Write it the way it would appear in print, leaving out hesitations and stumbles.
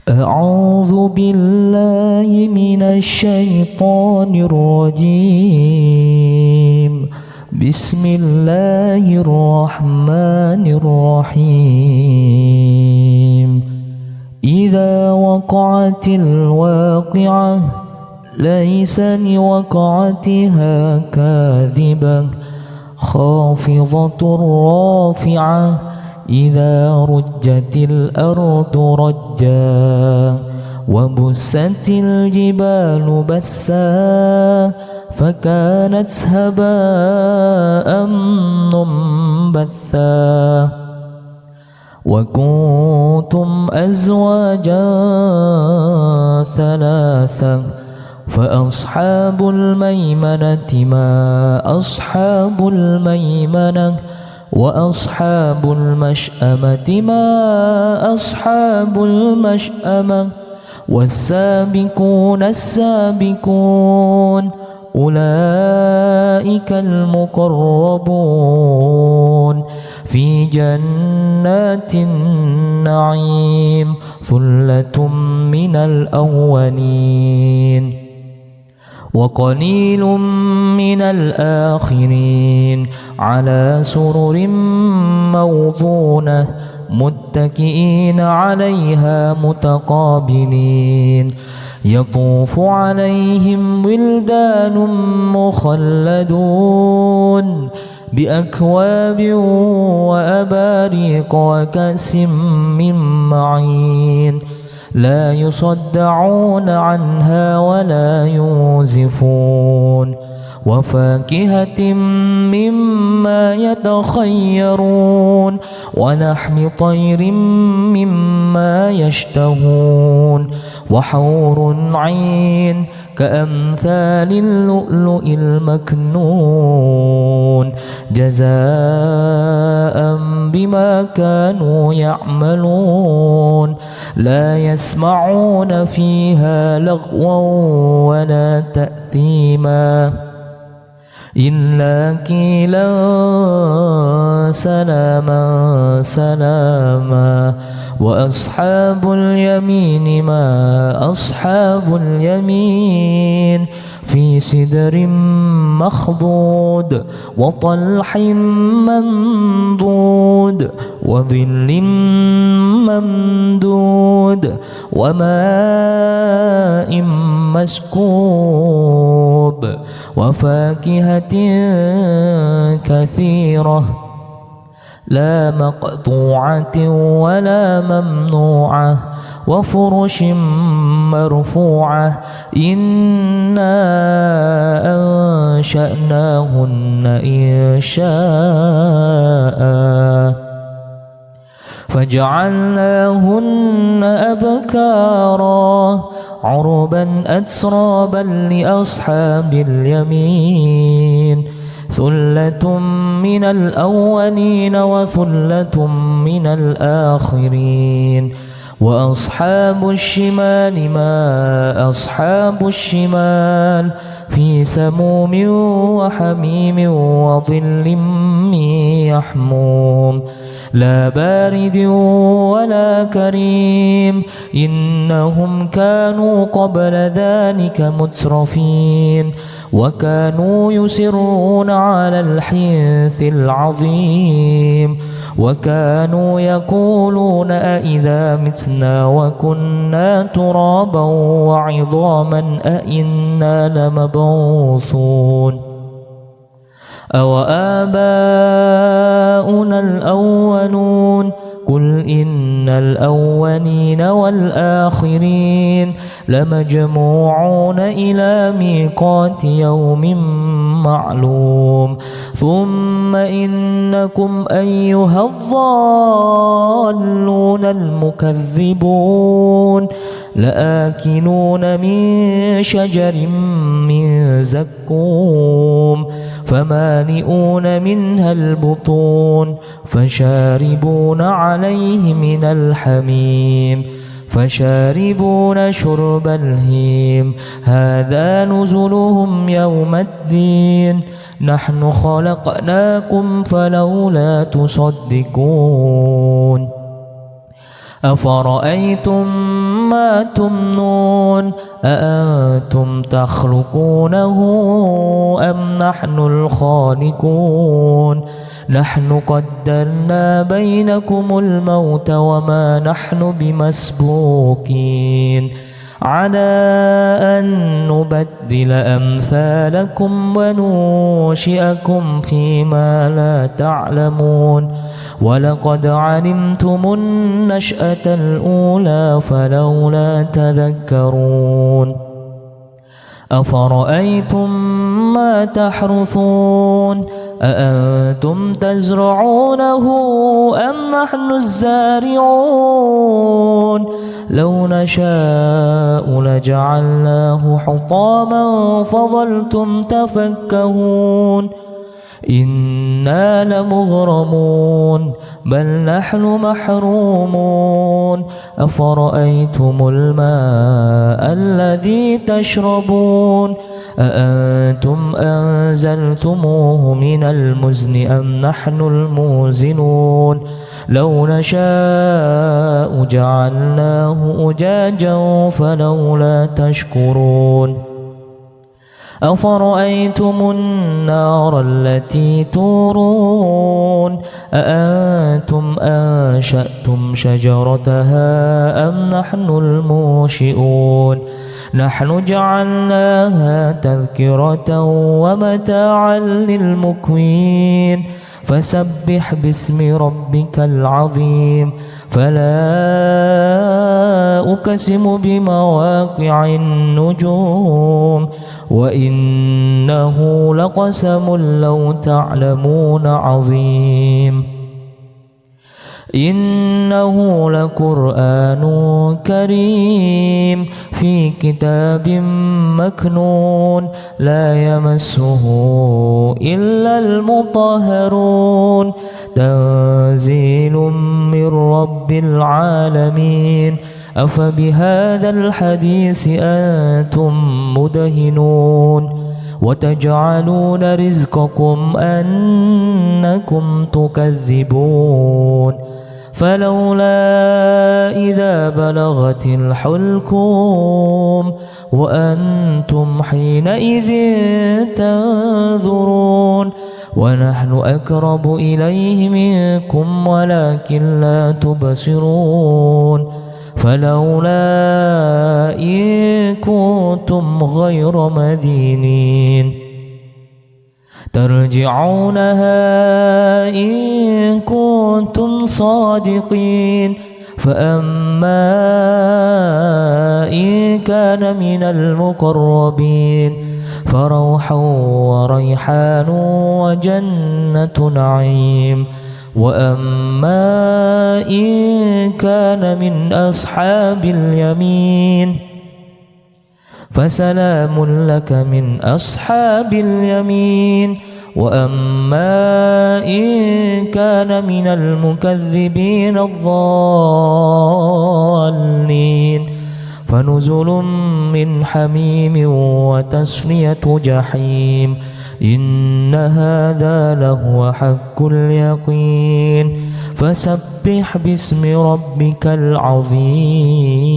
أعوذ بالله من الشيطان الرجيم. بسم الله الرحمن الرحيم. إذا وقعت الواقعة ليس لوقعتها كاذبة خافضة رافعة إذا رجت الأرض رجا وبست الجبال بسا فكانت هباء منبثا وكنتم أزواجا ثلاثا فأصحاب الميمنة ما أصحاب الميمنة وأصحاب المشأمة ما أصحاب المشأمة والسابقون السابقون أولئك المقربون في جنات النعيم ثلة من الأولين وقليل من الآخرين على سرر موضونة متكئين عليها متقابلين يطوف عليهم ولدان مخلدون بأكواب وأباريق وكأس من معين لا يصدعون عنها ولا ينزفون وفاكهة مما يتخيرون ولحم طير مما يشتهون وحور عين كأمثال اللؤلؤ المكنون جزاء بما كانوا يعملون لا يسمعون فيها لغوا ولا تأثيما إلا قيلا سلاما سلاما وأصحاب اليمين ما أصحاب اليمين في سدر مخضود وطلح منضود وظل ممدود وماء مسكوب وفاكهة كثيرة لا مقطوعة ولا ممنوعة وفرش مرفوعة إنا أنشأناهن إنشاء فجعلناهن أبكارا عربا أترابا لأصحاب اليمين ثلة من الأولين وثلة من الآخرين وأصحاب الشمال ما أصحاب الشمال في سموم وحميم وظل من يحموم لا بارد ولا كريم إنهم كانوا قبل ذلك مترفين وكانوا يصرون على الحنث العظيم وكانوا يقولون أئذا متنا وكنا ترابا وعظاما أئنا لمبعوثون أو آباؤنا الأولون قل إن الأولين والآخرين لمجموعون إلى ميقات يوم معلوم ثم إنكم أيها الضالون المكذبون لآكلون من شجر من زقوم فمالئون منها البطون فشاربون عليه من الحميم فشاربون شرب الهيم هذا نزلهم يوم الدين نحن خلقناكم فلولا تصدقون أفرأيتم ما تمنون أأنتم تخلقونه أم نحن الخالقون نحن قدرنا بينكم الموت وما نحن بمسبوقين على أن نبدل أمثالكم وننشئكم فيما لا تعلمون ولقد علمتم النشأة الأولى فلولا تذكرون أفرأيتم ما تحرثون أأنتم تزرعونه أم نحن الزارعون لو نشاء لجعلناه حطاما فظلتم تفكهون إنا لمغرمون بل نحن محرومون أفرأيتم الماء الذي تشربون أأنتم أنزلتموه من المزن أم نحن الموزنون لو نشاء جعلناه أجاجا فلولا تشكرون أفرأيتم النار التي تورون أأنتم أنشأتم شجرتها أم نحن المنشئون نحن جعلناها تذكرة ومتاعا للمقوين فسبح باسم ربك العظيم فلا أقسم بمواقع النجوم وإنه لقسم لو تعلمون عظيم إنه لقرآن كريم في كتاب مكنون لا يمسه إلا المطهرون تنزيل من رب العالمين أفبهذا الحديث أنتم مدهنون وتجعلون رزقكم أنكم تكذبون فلولا إذا بلغت الحلقوم وأنتم حينئذ تنظرون ونحن أقرب إليه منكم ولكن لا تبصرون فلولا إن كنتم غير مدينين ترجعونها إن كنتم صادقين فأما إن كان من المقربين فروح وريحان وجنة نعيم وأما إن كان من أصحاب اليمين فسلام لك من أصحاب اليمين وأما إن كان من المكذبين الضالين فنزل من حميم وتصفية جحيم إن هذا لهو حق اليقين فسبح باسم ربك العظيم.